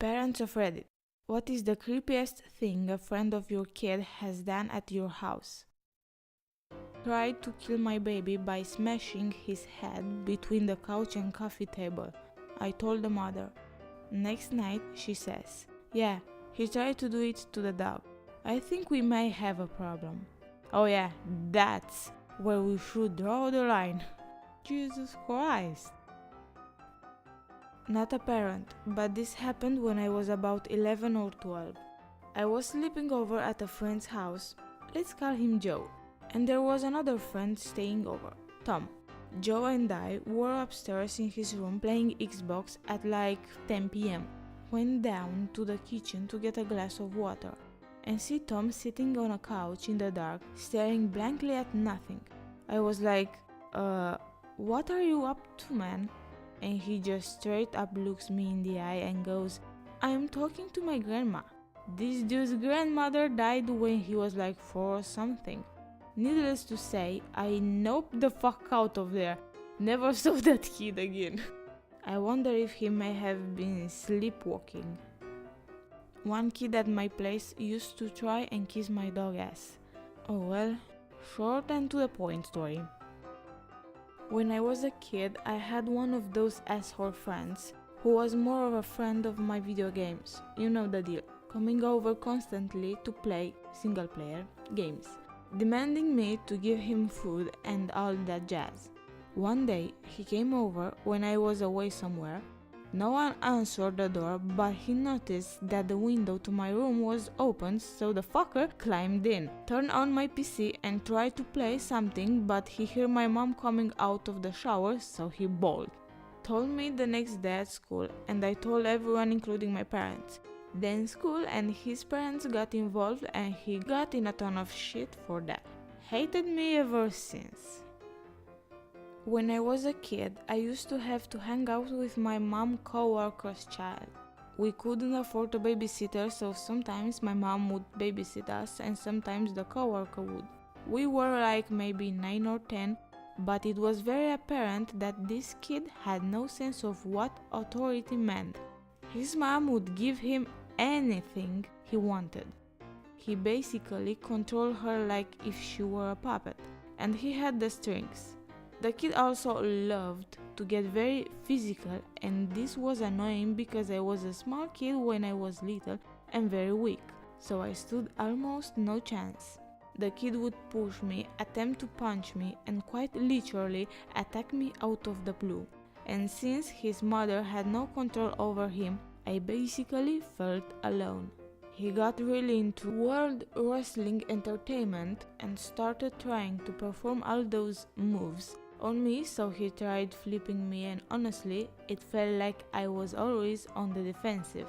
Parents of Reddit. What is the creepiest thing a friend of your kid has done at your house? Tried to kill my baby by smashing his head between the couch and coffee table. I told the mother. Next night, she says, yeah, he tried to do it to the dog. I think we may have a problem. Oh yeah, that's where we should draw the line. Jesus Christ. Not a parent, but this happened when I was about 11 or 12. I was sleeping over at a friend's house, let's call him Joe, and there was another friend staying over, Tom. Joe and I were upstairs in his room playing Xbox at like 10 p.m. Went down to the kitchen to get a glass of water and see Tom sitting on a couch in the dark, staring blankly at nothing. I was like, what are you up to, man? And he just straight up looks me in the eye and goes, I am talking to my grandma. This dude's grandmother died when he was like 4 or something. Needless to say, I noped the fuck out of there. Never saw that kid again. I wonder if he may have been sleepwalking. One kid at my place used to try and kiss my dog ass. Oh well, short and to the point story. When I was a kid, I had one of those asshole friends who was more of a friend of my video games. You know the deal. Coming over constantly to play single-player games, demanding me to give him food and all that jazz. One day, he came over when I was away somewhere. No one answered the door, but he noticed that the window to my room was open, so the fucker climbed in, turned on my PC and tried to play something, but he heard my mom coming out of the shower, so he bawled. Told me the next day at school, and I told everyone including my parents. Then school and his parents got involved and he got in a ton of shit for that. Hated me ever since. When I was a kid, I used to have to hang out with my mom co-worker's child. We couldn't afford a babysitter, so sometimes my mom would babysit us and sometimes the co-worker would. We were like maybe 9 or 10, but it was very apparent that this kid had no sense of what authority meant. His mom would give him anything he wanted. He basically controlled her like if she were a puppet, and he had the strings. The kid also loved to get very physical, and this was annoying because I was a small kid when I was little and very weak, so I stood almost no chance. The kid would push me, attempt to punch me, and quite literally attack me out of the blue. And since his mother had no control over him, I basically felt alone. He got really into World Wrestling Entertainment and started trying to perform all those moves on me, so he tried flipping me, and honestly, it felt like I was always on the defensive.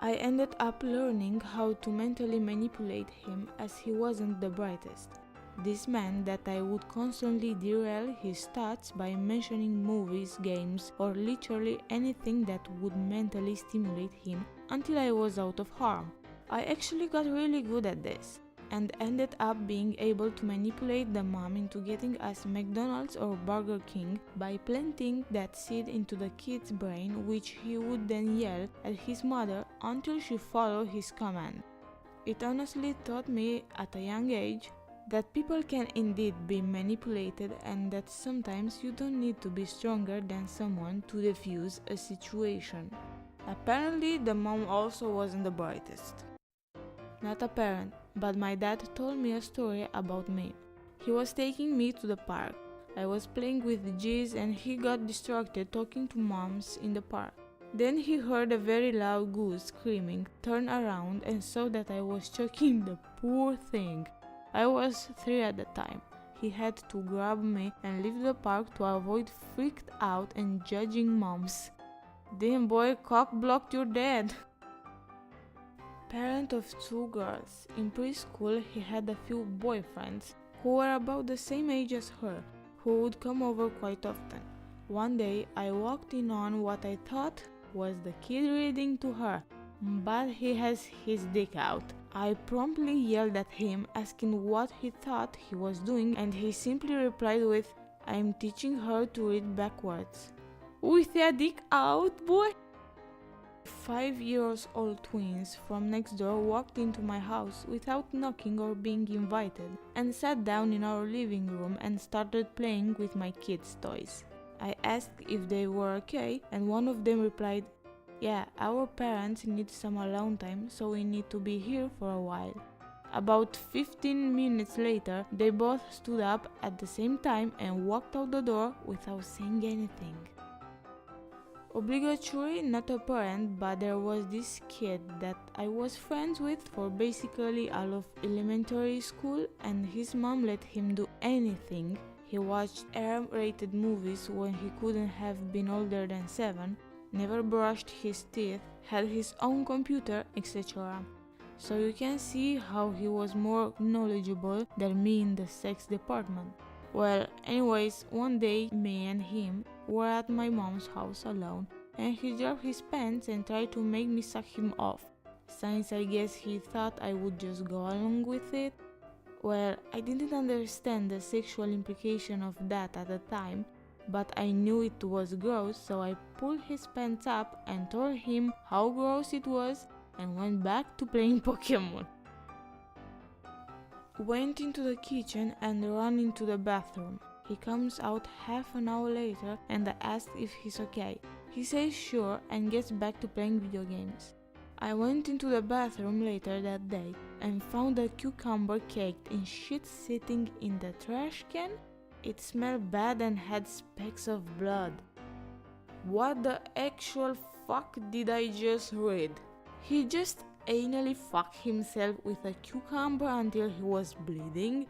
I ended up learning how to mentally manipulate him as he wasn't the brightest. This meant that I would constantly derail his thoughts by mentioning movies, games, or literally anything that would mentally stimulate him until I was out of harm. I actually got really good at this, and ended up being able to manipulate the mom into getting us McDonald's or Burger King by planting that seed into the kid's brain, which he would then yell at his mother until she followed his command. It honestly taught me at a young age that people can indeed be manipulated and that sometimes you don't need to be stronger than someone to defuse a situation. Apparently, the mom also wasn't the brightest. Not a parent, but my dad told me a story about me. He was taking me to the park. I was playing with G's and he got distracted talking to moms in the park. Then he heard a very loud goose screaming, turned around and saw that I was choking the poor thing. I was 3 at the time. He had to grab me and leave the park to avoid freaked out and judging moms. Damn boy, cock blocked your dad. Parent of 2 girls. In preschool, he had a few boyfriends who were about the same age as her, who would come over quite often. One day, I walked in on what I thought was the kid reading to her, but he has his dick out. I promptly yelled at him, asking what he thought he was doing, and he simply replied with, "I'm teaching her to read backwards." With your dick out, boy? 5-year-old twins from next door walked into my house without knocking or being invited and sat down in our living room and started playing with my kids' toys. I asked if they were okay, and one of them replied, "Yeah, our parents need some alone time, so we need to be here for a while." About 15 minutes later, they both stood up at the same time and walked out the door without saying anything. Obligatory, not a parent, but there was this kid that I was friends with for basically all of elementary school, and his mom let him do anything. He watched R-rated movies when he couldn't have been older than 7, never brushed his teeth, had his own computer, etc. So you can see how he was more knowledgeable than me in the sex department. Well, anyways, one day me and him were at my mom's house alone, and he dropped his pants and tried to make me suck him off, since I guess he thought I would just go along with it. Well, I didn't understand the sexual implication of that at the time, but I knew it was gross, so I pulled his pants up and told him how gross it was and went back to playing Pokemon. Went into the kitchen and ran into the bathroom. He comes out half an hour later and I asked if he's okay. He says sure and gets back to playing video games. I went into the bathroom later that day and found a cucumber caked in shit sitting in the trash can. It smelled bad and had specks of blood. What the actual fuck did I just read? He just anally fucked himself with a cucumber until he was bleeding?